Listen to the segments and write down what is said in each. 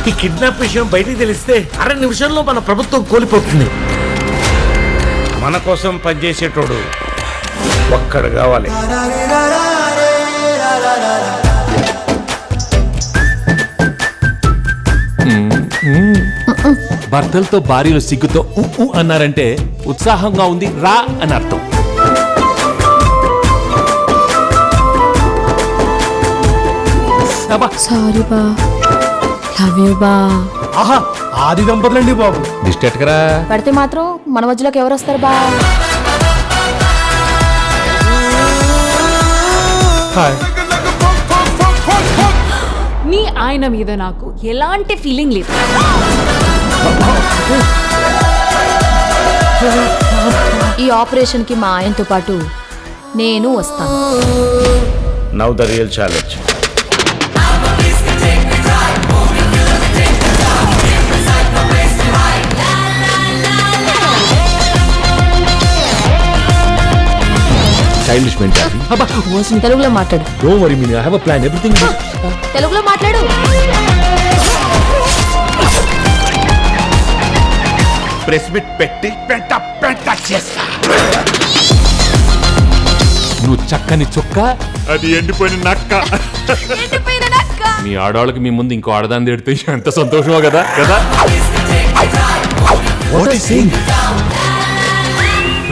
ఈ కిడ్నాప్ విషయం బయటికి తెలిస్తే 6 నిమిషంలో మన ప్రభుత్వం కోల్పోతుంది. మన కోసం పనిచేసేటోడు ఒక్కడు కావాలి. భర్తలతో భార్యలు సిగ్గుతో అన్నారంటే ఉత్సాహంగా ఉంది రా అని అర్థం. సారీ బా, లవ్ యూ బా. ఆహా, ఆది దంపతులండి బాబు. దిష్టి ఎట్టకరా. పడితే మాత్రం మన మధ్యలోకి ఎవరు వస్తారు బా? మీ ఆయన మీద నాకు ఎలాంటి ఫీలింగ్ లేదు. ఈ ఆపరేషన్ కి మా ఆయనతో పాటు నేను వస్తాను. Now the real challenge. Childish mentality. తెలుగులో మాట్లాడు. Don't worry Meena, I have a plan. Everything తెలుగులో మాట్లాడు. ప్రెస్ మీట్ పెట్టి పెంట చేస్తా. నువ్వు చక్కని చుక్క, అది ఎండిపోయిన నక్క. మీ ఆడవాళ్ళకి మీ ముందు ఇంకో ఆడదాన్ని తిడితే ఎంత సంతోషమో కదా కదా.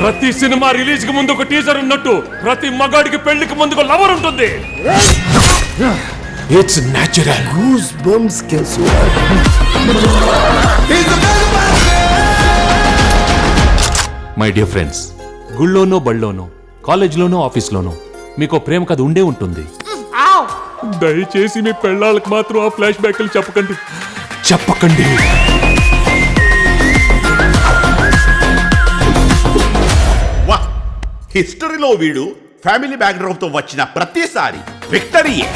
ప్రతి సినిమా రిలీజ్ కి ముందు ఒక టీజర్ ఉన్నట్టు ప్రతి మగాడికి పెళ్లికి ముందు ఒక లవర్ ఉంటుంది. It's natural. Goose bumps case. My dear friends, గుళ్ళోనో బళ్ళోనో కాలేజ్లోనో ఆఫీస్లోనో మీకు ప్రేమ కథ ఉండే ఉంటుంది. దయచేసి మీ పెళ్ళాళ్ళకి మాత్రం ఆ ఫ్లాష్ బ్యాక్లు చెప్పకండి. వా, హిస్టరీలో వీడు ఫ్యామిలీ బ్యాక్గ్రౌండ్ తో వచ్చిన ప్రతిసారి విక్టరీయే.